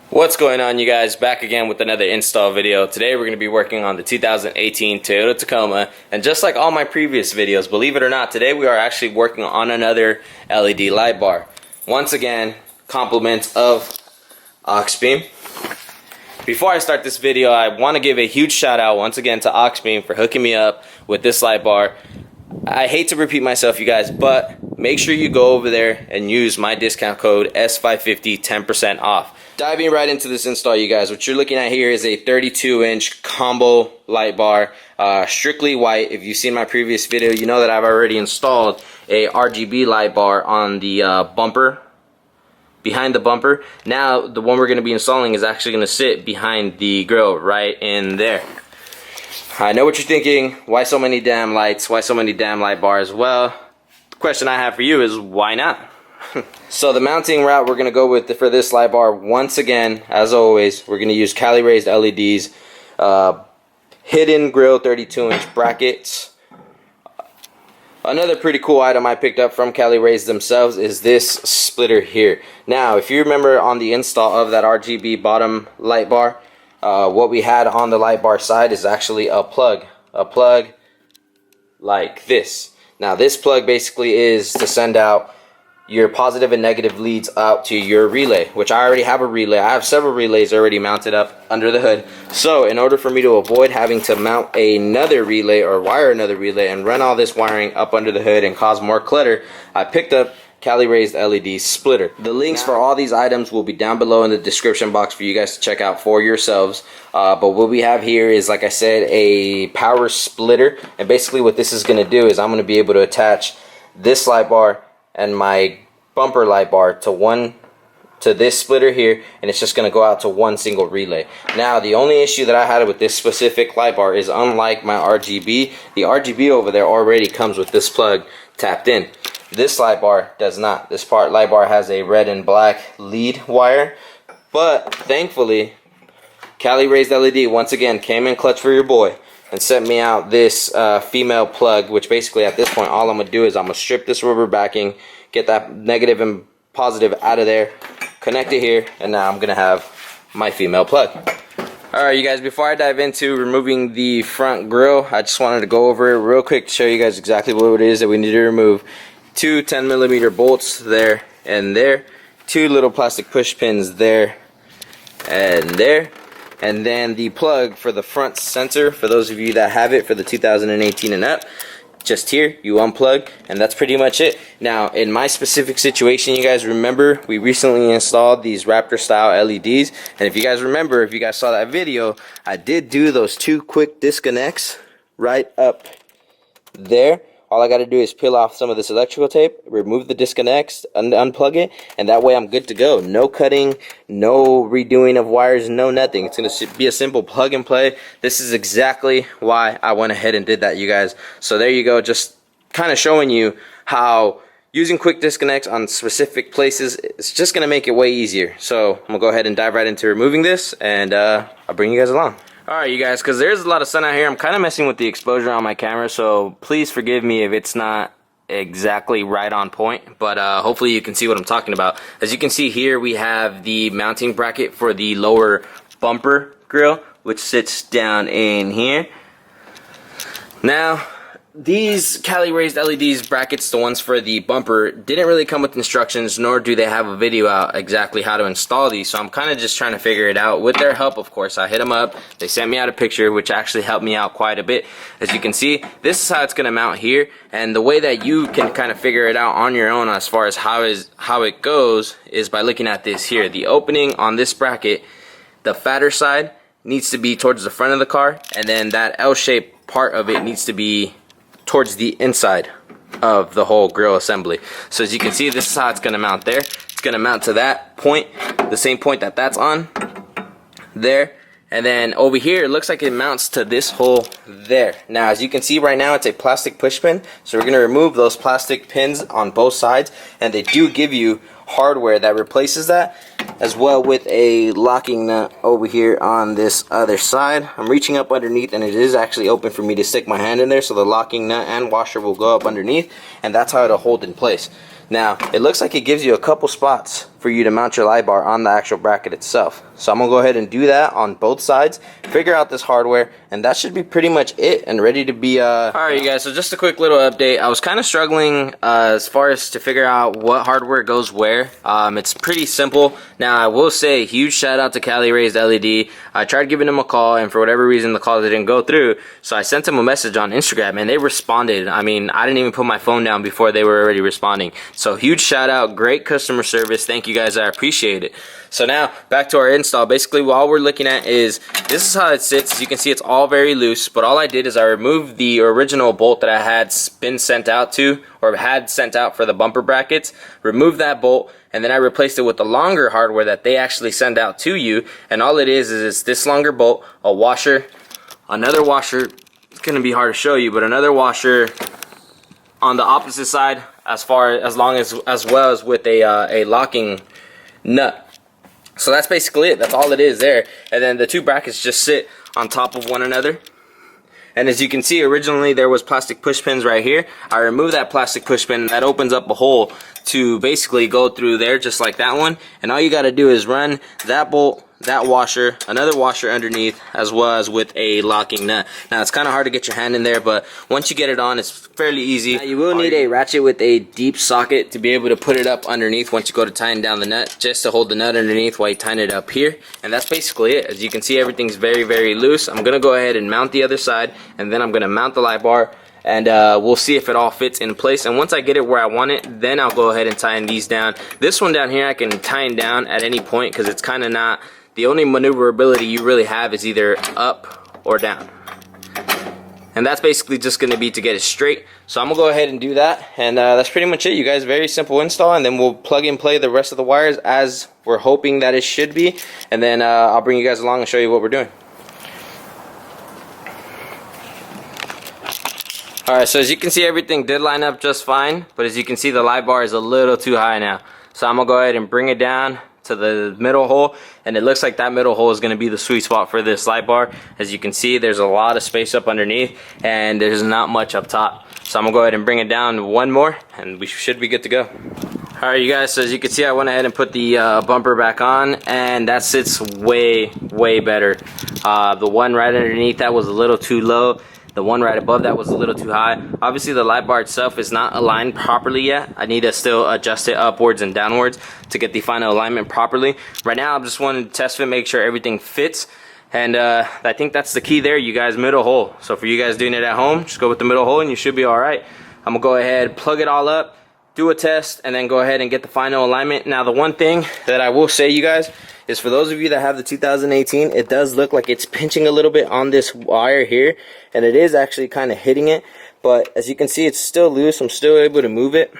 What's going on, you guys? Back again with another install video. Today we're going to be working on the 2018 Toyota Tacoma, and just like all my previous videos, believe it or not, today we are actually working on another LED light bar. Once again, compliments of Oxbeam. Before I start this video, I want to give a huge shout out once again to Oxbeam for hooking me up with this light bar. I hate to repeat myself, you guys, but make sure you go over there and use my discount code S550, 10% off. Diving right into this install, you guys, what you're looking at here is a 32-inch combo light bar, strictly white. If you've seen my previous video, you know that I've already installed a RGB light bar on the bumper, behind the bumper. Now the one we're going to be installing is actually going to sit behind the grill right in there. I know what you're thinking, why so many damn lights, why so many damn light bars? Well, the question I have for you is why not? So the mounting route we're going to go with for this light bar, once again, as always, we're going to use Cali raised LEDs, hidden grill 32-inch brackets. Another pretty cool item I picked up from Cali raised themselves is this splitter here. Now, if you remember on the install of that RGB bottom light bar, what we had on the light bar side is actually a plug like this. Now this plug basically is to send out your positive and negative leads out to your relay, which I already have a relay. I have several relays already mounted up under the hood. So in order for me to avoid having to mount another relay or wire another relay and run all this wiring up under the hood and cause more clutter, I picked up Cali raised LED splitter. The links for all these items will be down below in the description box for you guys to check out for yourselves. But what we have here is, like I said, a power splitter, and basically what this is going to do is I'm going to be able to attach this light bar and my bumper light bar to this splitter here, and it's just going to go out to one single relay. Now the only issue that I had with this specific light bar is, unlike my RGB, the RGB over there already comes with this plug tapped in. This light bar does not. This light bar has a red and black lead wire, but thankfully Cali raised LED once again came in clutch for your boy and sent me out this female plug, which basically at this point all I'm gonna do is I'm gonna strip this rubber backing, get that negative and positive out of there, connect it here, and now I'm gonna have my female plug. Alright, you guys, before I dive into removing the front grill, I just wanted to go over it real quick to show you guys exactly what it is that we need to remove. Two 10mm bolts there and there, two little plastic push pins there and there, and then the plug for the front sensor, for those of you that have it for the 2018 and up, just here you unplug, and that's pretty much it. Now in my specific situation, you guys remember we recently installed these Raptor style LEDs, and if you guys remember, if you guys saw that video, I did do those two quick disconnects right up there. All I got to do is peel off some of this electrical tape, remove the disconnects, unplug it, and that way I'm good to go. No cutting, no redoing of wires, no nothing. It's going to be a simple plug and play. This is exactly why I went ahead and did that, you guys. So there you go, just kind of showing you how using quick disconnects on specific places, it's just going to make it way easier. So I'm going to go ahead and dive right into removing this, and I'll bring you guys along. Alright, you guys, because there's a lot of sun out here, I'm kind of messing with the exposure on my camera, so please forgive me if it's not exactly right on point, but hopefully you can see what I'm talking about. As you can see here, we have the mounting bracket for the lower bumper grill, which sits down in here. Now, these Cali raised LEDs brackets, the ones for the bumper, didn't really come with instructions, nor do they have a video out exactly how to install these, so I'm kind of just trying to figure it out. With their help, of course, I hit them up, they sent me out a picture, which actually helped me out quite a bit. As you can see, this is how it's going to mount here, and the way that you can kind of figure it out on your own as far as how it goes is by looking at this here. The opening on this bracket, the fatter side needs to be towards the front of the car, and then that L-shaped part of it needs to be towards the inside of the whole grill assembly. So as you can see, this is how it's going to mount there. It's going to mount to that point, the same point that that's on there, and then over here it looks like it mounts to this hole there. Now as you can see right now, it's a plastic push pin, so we're going to remove those plastic pins on both sides, and they do give you hardware that replaces that. as well with a locking nut over here on this other side. I'm reaching up underneath and it is actually open for me to stick my hand in there, so the locking nut and washer will go up underneath, and that's how it'll hold in place. Now, it looks like it gives you a couple spots for you to mount your light bar on the actual bracket itself. So I'm going to go ahead and do that on both sides, figure out this hardware, and that should be pretty much it and ready to be... Alright, you guys, so just a quick little update. I was kind of struggling as far as to figure out what hardware goes where. It's pretty simple. Now, I will say, huge shout out to Cali Raised LED. I tried giving them a call, and for whatever reason, the call didn't go through. So I sent them a message on Instagram, and they responded. I mean, I didn't even put my phone down before they were already responding. So huge shout out, great customer service. Thank you guys, I appreciate it. So now back to our install. Basically, all we're looking at is this is how it sits. As you can see, it's all very loose, but all I did is I removed the original bolt that I had been sent out to, or had sent out for the bumper brackets, removed that bolt, and then I replaced it with the longer hardware that they actually send out to you. And all it is it's this longer bolt, a washer, another washer. It's gonna be hard to show you, but another washer on the opposite side, as well as with a locking nut. So that's basically it. That's all it is there. And then the two brackets just sit on top of one another. And as you can see, originally there was plastic push pins right here. I removed that plastic push pin. That opens up a hole to basically go through there, just like that one. And all you got to do is run that bolt, that washer, another washer underneath, as well as with a locking nut. Now it's kind of hard to get your hand in there, but once you get it on, it's fairly easy. Now, you will need a ratchet with a deep socket to be able to put it up underneath once you go to tying down the nut, just to hold the nut underneath while you tying it up here. And that's basically it. As you can see, everything's very, very loose. I'm gonna go ahead and mount the other side, and then I'm gonna mount the light bar, and we'll see if it all fits in place. And once I get it where I want it, then I'll go ahead and tie these down. This one down here, I can tie down at any point because it's kind of not, the only maneuverability you really have is either up or down. And that's basically just going to be to get it straight. So I'm going to go ahead and do that. And that's pretty much it, you guys. Very simple install. And then we'll plug and play the rest of the wires as we're hoping that it should be. And then I'll bring you guys along and show you what we're doing. Alright, so as you can see, everything did line up just fine. But as you can see, the light bar is a little too high now. So I'm going to go ahead and bring it down to the middle hole, and it looks like that middle hole is going to be the sweet spot for this light bar. As you can see, there's a lot of space up underneath and there's not much up top. So I'm gonna go ahead and bring it down one more and we should be good to go. Alright, you guys, so as you can see, I went ahead and put the bumper back on, and that sits way better. The one right underneath that was a little too low. The one right above that was a little too high. Obviously, the light bar itself is not aligned properly yet. I need to still adjust it upwards and downwards to get the final alignment properly. Right now, I'm just wanting to test fit, make sure everything fits. And I think that's the key there, you guys, middle hole. So for you guys doing it at home, just go with the middle hole and you should be all right. I'm gonna go ahead, plug it all up, do a test, and then go ahead and get the final alignment. Now, the one thing that I will say, you guys, is for those of you that have the 2018, it does look like it's pinching a little bit on this wire here, and it is actually kind of hitting it. But as you can see, it's still loose. I'm still able to move it,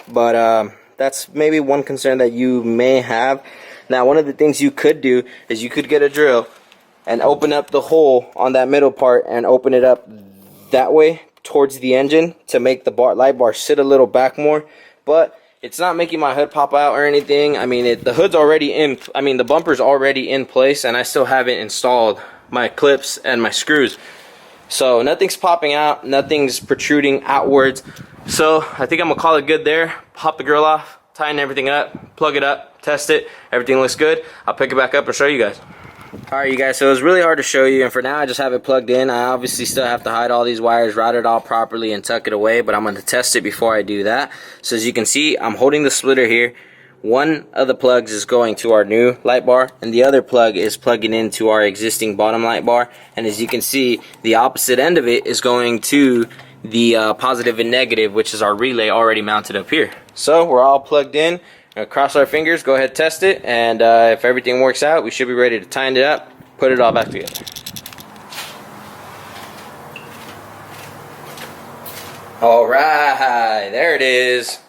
but that's maybe one concern that you may have. Now, one of the things you could do is you could get a drill and open up the hole on that middle part and open it up that way towards the engine to make the light bar sit a little back more. But it's not making my hood pop out or anything. I mean, the hood's already in, the bumper's already in place, and I still haven't installed my clips and my screws. So nothing's popping out, nothing's protruding outwards. So I think I'm gonna call it good there. Pop the grill off, tighten everything up, plug it up, test it. Everything looks good. I'll pick it back up and show you guys. Alright, you guys, so it was really hard to show you, and for now I just have it plugged in. I obviously still have to hide all these wires, route it all properly, and tuck it away, but I'm going to test it before I do that. So as you can see, I'm holding the splitter here. One of the plugs is going to our new light bar, and the other plug is plugging into our existing bottom light bar. And as you can see, the opposite end of it is going to the positive and negative, which is our relay already mounted up here. So we're all plugged in. Cross our fingers, go ahead, test it, and if everything works out, we should be ready to tighten it up, put it all back together. Alright, there it is.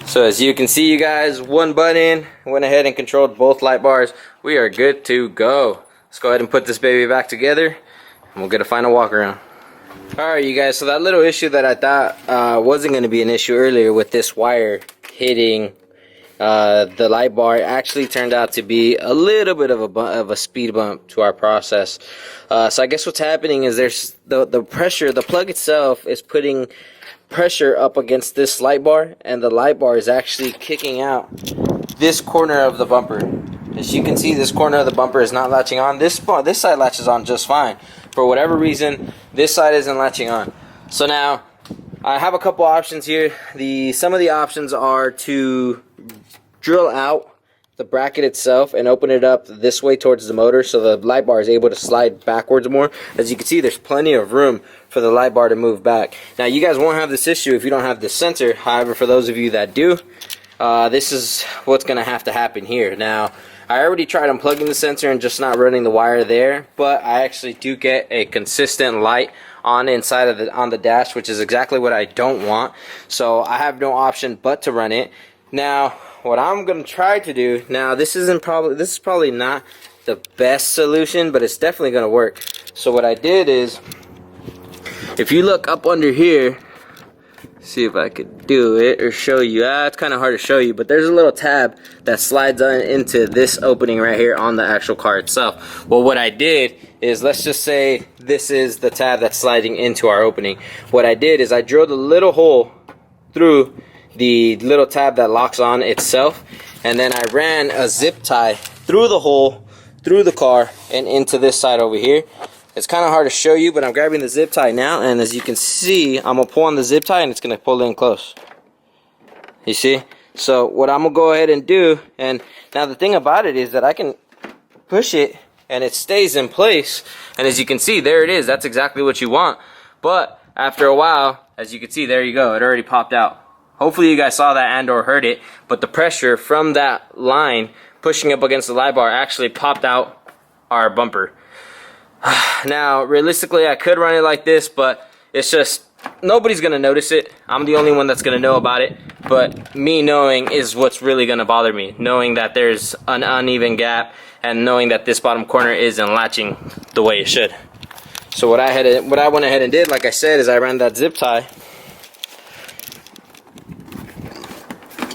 So as you can see, you guys, one button, went ahead and controlled both light bars. We are good to go. Let's go ahead and put this baby back together, and we'll get a final walk around. Alright, you guys, so that little issue that I thought wasn't going to be an issue earlier with this wire hitting the light bar actually turned out to be a little bit of a speed bump to our process. So I guess what's happening is there's the pressure, the plug itself is putting pressure up against this light bar, and the light bar is actually kicking out this corner of the bumper. As you can see, this corner of the bumper is not latching on. This side latches on just fine. For whatever reason, this side isn't latching on. So now I have a couple options here. Some of the options are to drill out the bracket itself and open it up this way towards the motor so the light bar is able to slide backwards more. As you can see, there's plenty of room for the light bar to move back. Now you guys won't have this issue if you don't have this sensor. However, for those of you that do, this is what's going to have to happen here. Now I already tried unplugging the sensor and just not running the wire there, but I actually do get a consistent light on inside of on the dash, which is exactly what I don't want. So I have no option but to run it. Now what I'm gonna try to do, now this is probably not the best solution, but it's definitely gonna work. So what I did is, if you look up under here, see if I could do it or show you. It's kind of hard to show you, but there's a little tab that slides on into this opening right here on the actual car itself. Well, what I did is, let's just say this is the tab that's sliding into our opening. What I did is I drilled a little hole through the little tab that locks on itself, and then I ran a zip tie through the hole, through the car, and into this side over here. It's kind of hard to show you, but I'm grabbing the zip tie now, and as you can see, I'm gonna pull on the zip tie and it's gonna pull in close. You see? So what I'm gonna go ahead and do, and now the thing about it is that I can push it and it stays in place, and as you can see, there it is. That's exactly what you want. But after a while, as you can see, there you go, it already popped out. Hopefully you guys saw that and or heard it, but the pressure from that line pushing up against the light bar actually popped out our bumper. Now, realistically, I could run it like this, but it's just, nobody's going to notice it. I'm the only one that's going to know about it, but me knowing is what's really going to bother me. Knowing that there's an uneven gap and knowing that this bottom corner isn't latching the way it should. So what I went ahead and did, like I said, is I ran that zip tie.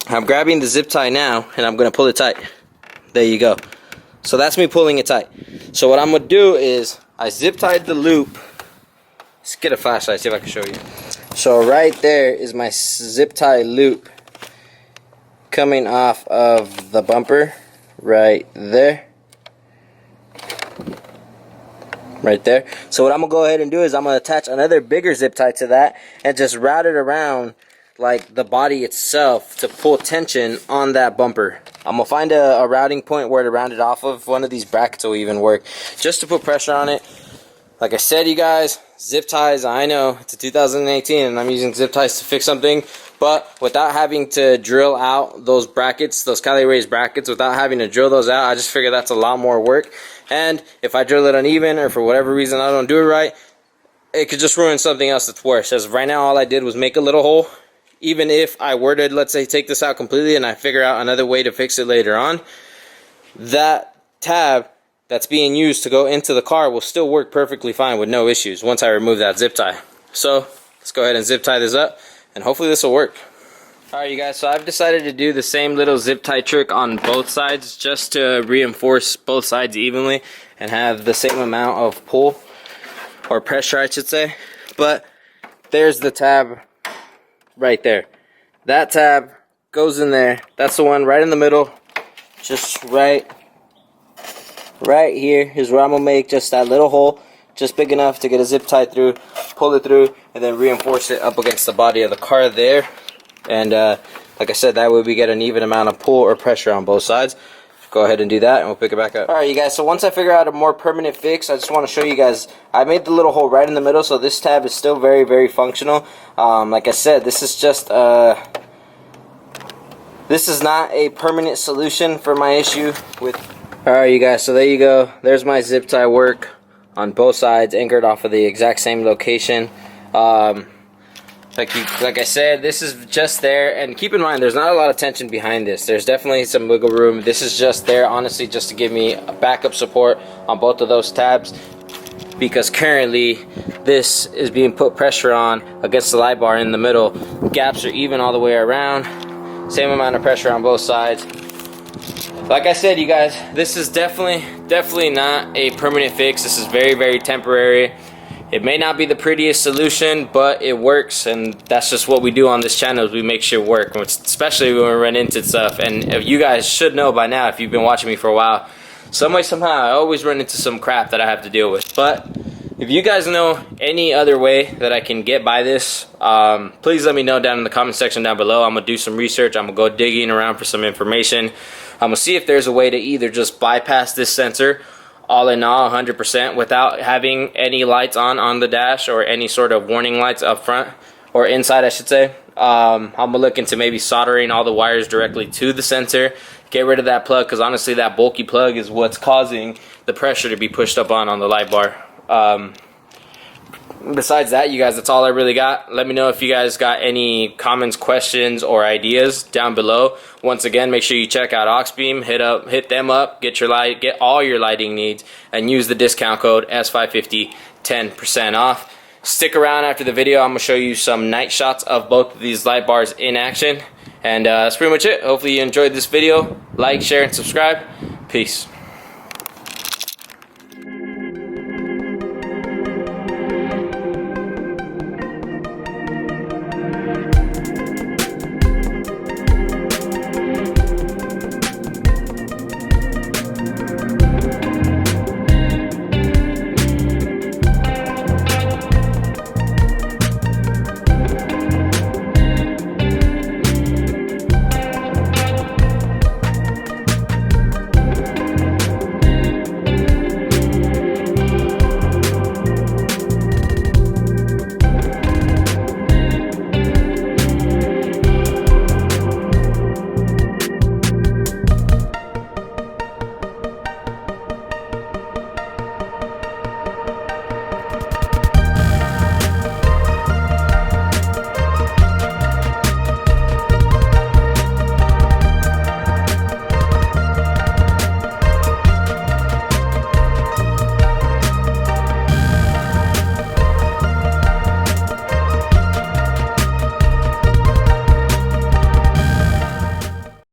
I'm grabbing the zip tie now, and I'm going to pull it tight. There you go. So that's me pulling it tight. So what I'm going to do is, I zip tied the loop. Let's get a flashlight, see if I can show you. So right there is my zip tie loop coming off of the bumper. Right there. Right there. So what I'm going to go ahead and do is I'm going to attach another bigger zip tie to that and just route it around like the body itself to pull tension on that bumper. I'm gonna find a routing point where to round it off of. One of these brackets will even work, just to put pressure on it. Like I said, you guys, zip ties, I know it's a 2018 and I'm using zip ties to fix something, but without having to drill out those brackets, those Cali raised brackets, without having to drill those out, I just figure that's a lot more work. And if I drill it uneven, or for whatever reason I don't do it right, it could just ruin something else that's worse. As of right now, all I did was make a little hole. Even if I were to, let's say, take this out completely and I figure out another way to fix it later on, that tab that's being used to go into the car will still work perfectly fine with no issues once I remove that zip tie. So let's go ahead and zip tie this up, and hopefully this will work. Alright you guys, so I've decided to do the same little zip tie trick on both sides just to reinforce both sides evenly and have the same amount of pull, or pressure I should say. But there's the tab right there. That tab goes in there. That's the one right in the middle. Just right here is where I'm gonna make just that little hole, just big enough to get a zip tie through, pull it through, and then reinforce it up against the body of the car there. And like I said, that way we get an even amount of pull or pressure on both sides. Go ahead and do that, and we'll pick it back up. Alright you guys, so once I figure out a more permanent fix, I just want to show you guys, I made the little hole right in the middle, so this tab is still very, very functional. Like I said, this is just this is not a permanent solution for my issue with. Alright you guys, so there you go. There's my zip tie work on both sides, anchored off of the exact same location. Like I said, this is just there, and keep in mind there's not a lot of tension behind this. There's definitely some wiggle room. This is just there honestly just to give me a backup support on both of those tabs, because currently this is being put pressure on against the light bar in the middle. Gaps are even all the way around. Same amount of pressure on both sides. Like I said, you guys, this is definitely not a permanent fix. This is very temporary. It may not be the prettiest solution, but it works, and that's just what we do on this channel, is we make shit work, especially when we run into stuff. And if you guys should know by now, if you've been watching me for a while, some way, somehow, I always run into some crap that I have to deal with. But if you guys know any other way that I can get by this, please let me know down in the comment section down below. I'm going to do some research. I'm going to go digging around for some information. I'm going to see if there's a way to either just bypass this sensor all in all 100% without having any lights on the dash, or any sort of warning lights up front, or inside I should say. I'm going to look into maybe soldering all the wires directly to the sensor, get rid of that plug, because honestly that bulky plug is what's causing the pressure to be pushed up on the light bar. Besides that, you guys, that's all I really got. Let me know if you guys got any comments, questions, or ideas down below. Once again, make sure you check out Auxbeam. Hit them up. Get all your lighting needs, and use the discount code S550, 10% off. Stick around after the video. I'm gonna show you some night shots of both of these light bars in action, and that's pretty much it. Hopefully you enjoyed this video. Like, share, and subscribe. Peace.